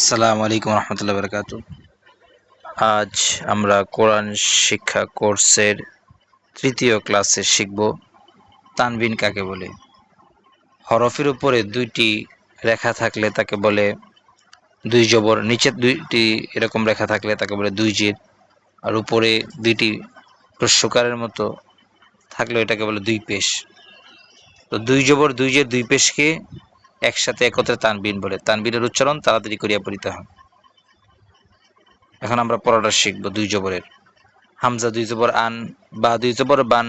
আসসালামু আলাইকুম রহমতুল্লাহ বরকাতু। আজ আমরা কোরআন শিক্ষা কোর্সের তৃতীয় ক্লাসে শিখব তানবিন কাকে বলে। হরফের উপরে দুইটি রেখা থাকলে তাকে বলে দুই জবর, নিচে দুইটি এরকম রেখা থাকলে তাকে বলে দুই জের, আর উপরে দুইটি প্রস্যকারের মতো থাকলে এটাকে বলে দুই পেশ। তো দুই জবর দুই জের দুই পেশকে একসাথে একত্রে তানবিন বলে। তানবিনের উচ্চারণ তাড়াতাড়ি করিয়া পড়িতে হয়। এখন আমরা পড়াটা শিখব দুই জবরের। হামজা দুই জবর আন, বা দুই জবর বান,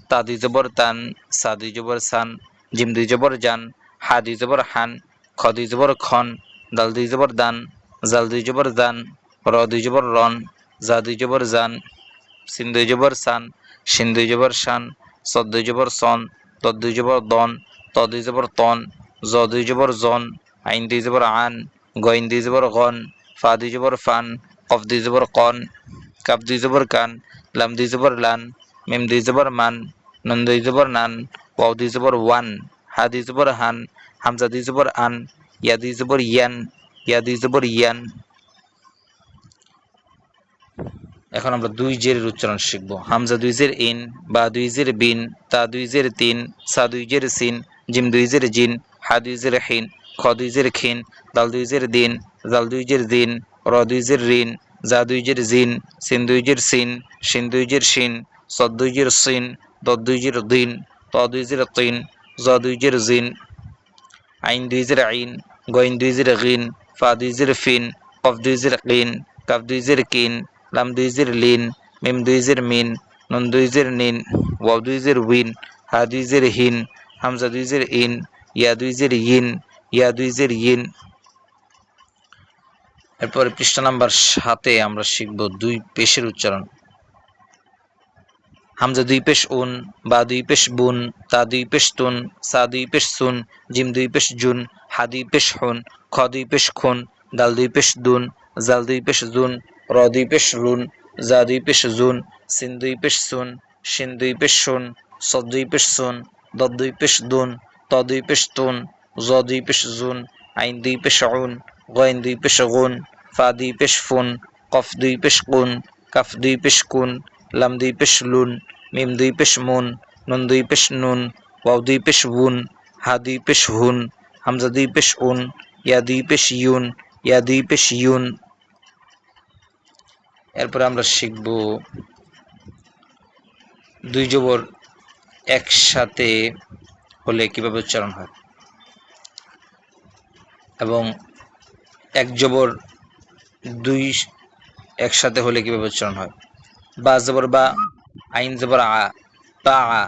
তা দুই জবর তান, সা দুই জবর সান, জিম দুই জবর জান, হা দুই জবর হান, খ দুই জবর খন, দাল দুই জবর দান, জাল দুই জবর দান, র দুই জবর রন, জা দুই জবর জান, সিন দুই জবর সান, শিন দুই জবর শান, সদ দুই জবর সন, দদ দুই জবর দন, ত দুই জবর তন, জ দুই জবর জন, আইন দুই জবর আন, গইন দুই জবর গন, ফা দুই জবর ফান, কফ দুই জবর কন, কাপ দুই জবর কান, লাম দুই জবর লান, মিম দুই জবর মান, নুন দুই জবর নান, ওয়াও দুই জবর ওয়ান, হা দুই জবর হান, হামজা দুই জবর আন, ইয়া দুই জবর ইয়ান, ইয়া দুই জবর ইয়ান। এখন আমরা দুই জেরের উচ্চারণ শিখব। হামজা দুই জের ইন, বা দুই জের বিন, তা দুই জের তিন, সা দুই জের সিন, জিম দুই জের জিন, হা দুই জের হিন, খ দুই জের খিন, দাল দুই জের দিন, জাল দুই জের দিন, র দুই জের রিন, জা দুই জের জিন, সিন দুই জের সিন, শিন দুই জের শিন, সদ দুই জের সিন, দদ দুই জের দিন, ত দুই জের তিন, জ দুই জের জিন, আইন দুই জের আইন, গইন দুই জের গিন, ফা দুই জের ফিন, কফ দুই জের কিন, কাফ দুই জের কিন, লাম দুই জের লিন, মিম দুই জের মিন, নুন দুই জের নিন, ওয়াও দুই জের উইন, হা দুই জের হিন, হামজা দুই জের ইন, ইয়া দুই জের ইন, ইয়া দুই জের ইন। এরপরে পৃষ্ঠা নাম্বার 7-এ আমরা শিখব দুই পেশের উচ্চারণ। হামজা দুই পেশ উন, বা দুই পেশ বুন, তা দুই পেশ তুন, সা দুই পেশ সুন, জিম দুই পেশ জুন, হা দুই পেশ হুন, খ দুই পেশ খুন, দাল দুই পেশ দুন, জাল দুই পেশ জুন, র দুই পেশ রুন, জা দুই পেশ জুন, সিন দুই পেশ সুন, শিন দুই পেশ শুন, সদ দুই পেশ সুন, দদ দুই পেশ দুন, ত দুই পেশ তুন, জ দুই পেশ জুন, আইন দুই পেশ উন, গইন দুই পেশ গুন, ফা দুই পেশ ফুন, কফ দুই পেশ কুন, কাফ দুই পেশ কুন, লাম দুই পেশ লুন, মিম দুই পেশ মুন, নুন দুই পেশ নুন, ওয়াও দুই পেশ উন, হা দুই পেশ হুন, হামজা দুই পেশ উন, ইয়া দুই পেশ ইউন, ইয়া দুই পেশ ইউন। এরপরে আমরা শিখব দুই জবর একসাথে হলে কিভাবে উচ্চারণ হয়, এবং এক জবর দুই একসাথে হলে কিভাবে উচ্চারণ হয়। বা জবর বা, আইন জবর আ, বা আ,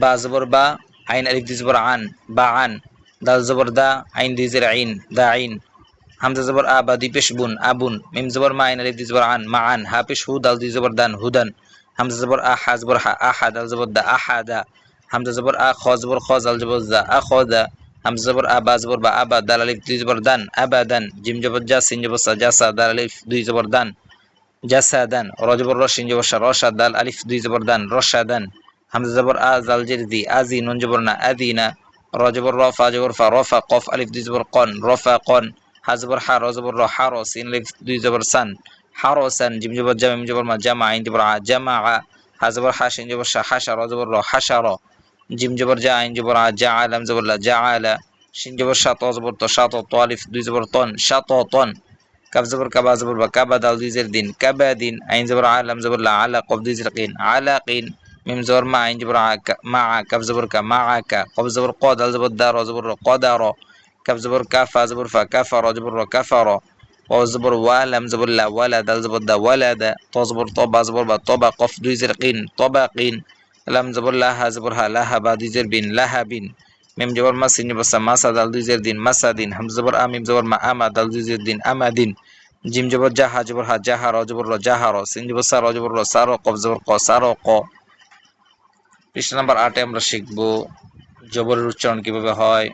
বা জবর বা, আইন আলিফ দুই জবর আন, বা আন, দাল জবর দা, আইন দুই জের আইন, দা আইন, হামজা জবর আ, বা দুই পেশ বুন, আবুন, মিম জবর মা, আইন আলিফ দুই জবর আন, মা আন, হা পেশ হু, দাল দুই জবর দান, হুদান, হামজা জবর আ, হা জবর হা, আহা, দাল জবর দা, আহা দা, হামজা জবর আ, খ জবর খ, জাল জবর দা, আ খ দা, হামজা জবর আ, বা জবর বা, আবা, দাল আলিফ দুই জবর দান, আবাদান, জিম জবর জা, সিন জবর সা, জাসা, দাল আলিফ দুই জবর দান, জাসাদান, র জবর র, শিন জবর সা, রসা, দাল আলিফ দুই জবর দান, রসাদান, হামজা জবর আ, জাল জের দি, আজি, নুন জবর না, আদিনা, র জবর র, ফা জবর ফা, রফা, কফ আলিফ দুই জবর কন, রফা কন, হা জবর হা, র জবর র, হা র, সিন আলিফ দুই জবর সান, হা র সান, জিম জবর জা, মিম জবর মা, জামা, আইন জবর আ, জামা আ, হা জবর হা, শিন জবর সা, হাসা, র জবর র, হাসা র, জিম জবর জা, আইন জবর আ, জা আলাম জবর লা, জা আলা, শিন জবর সা, ত জবর ত, সা ত, ত আলিফ দুই জবর তন, সা ত তন, কাব জবর কাবা জবর বা, কাবা, দাল দুই জের দিন, কাবা দিন, আইন জবর আলাম জবর লা, আলা, কফ দুই জের কিন, আলা কিন, মিম জবর মা, আইন জবর আ, মা আ, কাব জবর কা, মা আ কা, কফ জবর ক, দাল জবর দা, র জবর র, ক দা র, কাব জবর কা, ফা জবর ফা, কাফা, র জবর র, কাফা র, ওয়াও জবর ওয়া, লাম জবর লা, ওয়ালা, দাল জবর দা, ওয়ালা দা, ত জবর ত, বা জবর বা, তবা, কফ দুই জের কিন, তবা কিন, লাম জবর লা, হা জবর হা, লাহা, বা দুই জের বিন, লাহা বিন, মিম জবর মা, সিন জবর সা, মাসা, দাল দুই জের দিন, মাসা দিন, হামজা জবর আ, মিম জবর মা, আমা, দাল দুই জের দিন, আমা দিন, জিম জবর জা, হা জবর হা, জাহা, র জবর র, জাহা র, সিন জবর সা, র জবর র, সা র, কফ জবর ক, সা র ক। পৃষ্ঠা নাম্বার 8-এ আমরা শিখব জবরের উচ্চারণ কিভাবে হয়,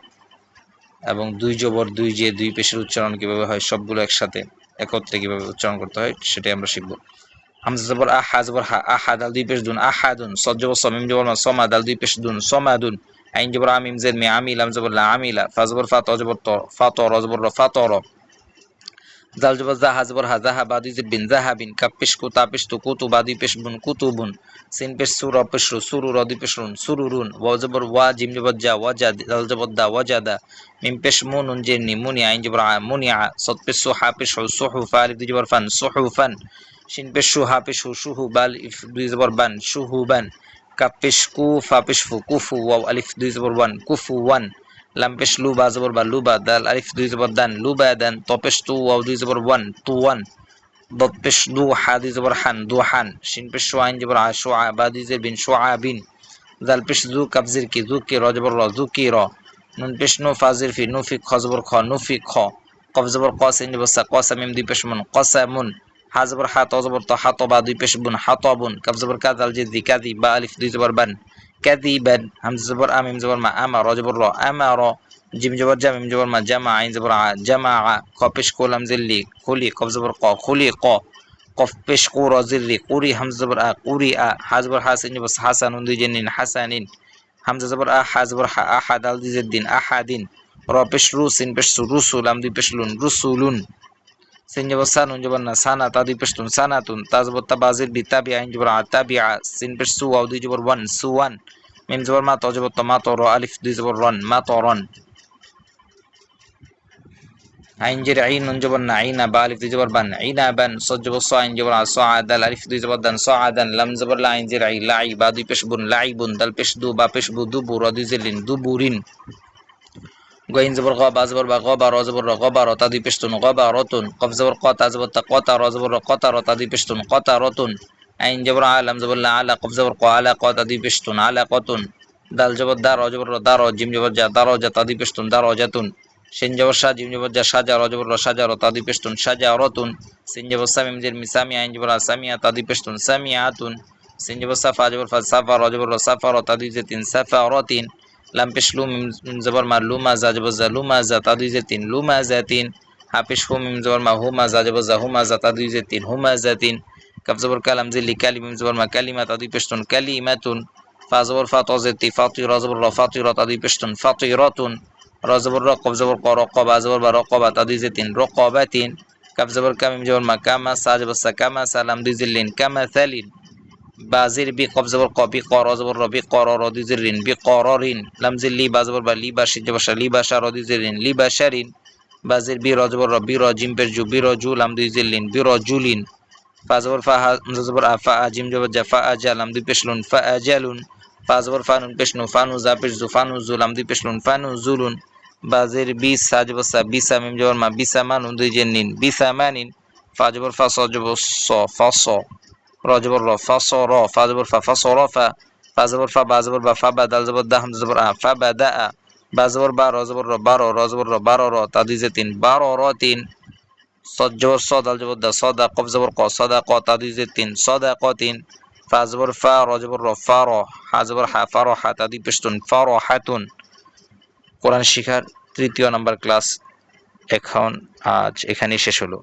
এবং দুই জবর দুই জে দুই পেশের উচ্চারণ কিভাবে হয়, সবগুলো একসাথে একত্রে কিভাবে উচ্চারণ করতে হয় সেটাই আমরা শিখব। হামজা জবর আ, হা জবর হা, আহা, দাল দুই পেশ দুন, আহাদুন, সদ জবর স, মিম জবর মা, সমা, দাল দুই পেশ দুন, সমাদুন, আইন জবর আ, মিম জের মি, আমিল, লাম জবর লা, আমিলা, ফা জবর ফা, ত জবর ত, ফা ত, র জবর র, ফা ত র, জাল জবর জা হা জবর হা জাহা বা দুই জের বিন জাহাবিন কাপ পেশ কু তা পেশ তু কুতু বা দুই পেশ বুন কুতুবুন সিন পেশ সু র পেশ রু সুরু র দুই পেশ রুন সুরুরুন ওয়া জবর ওয়া জিম জবর জা ওয়াজা জাল জবর দা ওয়াজাদা মিম পেশ মু নুন জের নি মুনি আইন জবর আ মুনিআ সদ পেশ সু হা পেশ হু সুহুফা আলিফ দুই জবর ফান সুহুফান শিন পেশ সু হা পেশ হু সুহু বাল ইফ দুই জবর বান সুহুবান কাপ পেশ কু ফা পেশ ফু কুফু ওয়া আলিফ দুই জবর ওয়ান কুফু ওয়ান লাম পেশ লু বা জবর বা লুবা দাল আলিফ দুই জবর দান লুবা দান ত পেশ তু ওয়া দুই জবর ওয়ান তু ওয়ান ضد পেশ দু হা দুই জবর হান দু হান শিন পেশ শু আইন জবর আ শু আ বা দুই জের বিন শু আ বিন জাল পেশ জু কাবজির কি জু কি র জবর র জু কি র নুন পেশ নু ফাজির ফি নু ফি খ জবর খ নু ফি খ কফ জবর ক সিন জবর সা কসা মিম দুই পেশ মুন কসামুন হা জবর হা ত জবর ত হা ত বা দুই পেশ বুন হাতাবুন কাফ জবর কা জাল জিদ কাদি বা আলিফ দুই জবর বান কাদিবান হামজা জবর আ মিম জবর মা আমা র জবর র আমা র জিম জবর জা মিম জবর মা জামা আইন জবর আ জামা আ খ পেশ কোলাম জিল্লি খুলি কফ জবর ক খুলি ক কফ পেশ কু র জিল্লি কুরি হামজা জবর আ কুরি আ হা জবর হা সিন জবর হাসানুন দুই জেনিন হাসানিন হামজা জবর আ হা জবর হা আহাদ আল দুই জের দিন আহাদিন র পেশ রু সিন পেশ সু রুসুল আম দুই পেশ লুন রুসুলুন সিন জবর সা নুন জবর না সানা তা দুই পেশ তুন সানাতুন তা জবর তা বাজির বি তাবি আইন জবর আ তাবিআ সিন পেশ সু ওয়া দুই জবর ওয়ান সুওয়ান মিম জবর মা ত জবর ত মা ত র আলিফ দুই জবর রন মা ত রন আইন জের আইন নুন জবর না আইনা বা আলিফ দুই জবর বান আইনা বান সদ জবর স আইন জবর আ স আদাল আলিফ দুই জবর দান স আদান লাম জবর লা আইন জের আই লাই বা দুই পেশ বুন লাইবুন দাল পেশ দু বা পেশ বু দুবু র দুই জের লিন দুবুরিন গাইন জবর গ বা জবর বা গ বা র জবর র গ বা র তা দুই পেশ তুন গ বা রতুন কফ জবর ক তা জবর তা ক তা র জবর র ক তা র তা দুই পেশ তুন ক তা রতুন আইন জবর আ লাম জবর লা আলা কফ জবর ক আলা ক তা দুই পেশ তুন আলা কতুন দাল জবর দা র জবর র দা র জিম জবর জা দা র জা তা দুই পেশ তুন দা র জাতুন শিন জবর সা জিম জবর জা সাজা র জবর র সাজা র তা দুই পেশ তুন সাজা রতুন সিন জবর সা মিম জের মি সামি আইন জবর আ সামিয়া তা দুই পেশ তুন সামিয়াতুন সিন জবর সা ফা জবর ফা সাফা র জবর র সাফা র তা দুই জের তিন সাফা রতিন লাম পেশ লু মিম জবর মা লুমা জা জবর জা লুমা জা তা দুই জের তিন লুমা জা তিন হা পেশ হু মিম জবর মা হুমা জা জবর জা হুমা জা তা দুই জের তিন হুমা জা তিন কাফ জবর কালাম জিল্লি কালি মিম জবর মা কালিমা তা দুই পেশ তুন কালিমাতুন ফা জবর ফা ত জের তি ফাতি র জবর র ফাতি র তা দুই পেশ তুন ফাতিরাতুন র জবর র কফ জবর ক র ক বা জবর বা র ক বা তা দুই জের তিন রকাবাতিন কাফ জবর কা মিম জবর মা কামা সা জবর সা কামা সালাম দুই জের লিন কামা সালিন বাজির বি কফ জবর ক বি ক র জবর র বি ক র র দুই জের রিন বি ক র রিন লাম জিল লি বা জবর বা লি বা শিন জবর শা লি বা শা র দুই জের রিন লি বা শারিন বাজির বি র জবর র বি র জিম পেশ জু বি র জু লাম দুই জের লিন বি র জুলিন ফা জবর ফা হামজা জবর আ ফা জিম জবর জা ফা আজা লাম দুই পেশ লুন ফা আজালুন ফা জবর ফা নুন পেশ নু ফা নু জা পেশ জু ফা নু জু লাম দুই পেশ লুন ফা নু জুলুন বাজির বি সা জবর সা বিসা মিম জবর মা বিসা মানুন দুই জের নিন বিসা মানিন ফা জবর ফা স জবর স ফা স র জবর র ফা স র ফা জবর ফা ফা স র ফা ফা জবর ফা বা জবর বা ফা বা দাল জবর দা হামজা জবর আ ফা বা দা আ বা জবর বা র জবর র বা র জবর র বা র তা দুই জের তিন বা র তিন সদ জবর স দাল জবর দা সদা কফ জবর ক সদা ক তা দুই জের তিন সদা ক তিন ফা জবর ফা র জবর র ফা র হা জবর হা ফা র হা তা দুই পেশ তুন ফা র হাতুন কোরআন শিখার তৃতীয় নাম্বার ক্লাস এখন আজ এখানেই শেষ হলো।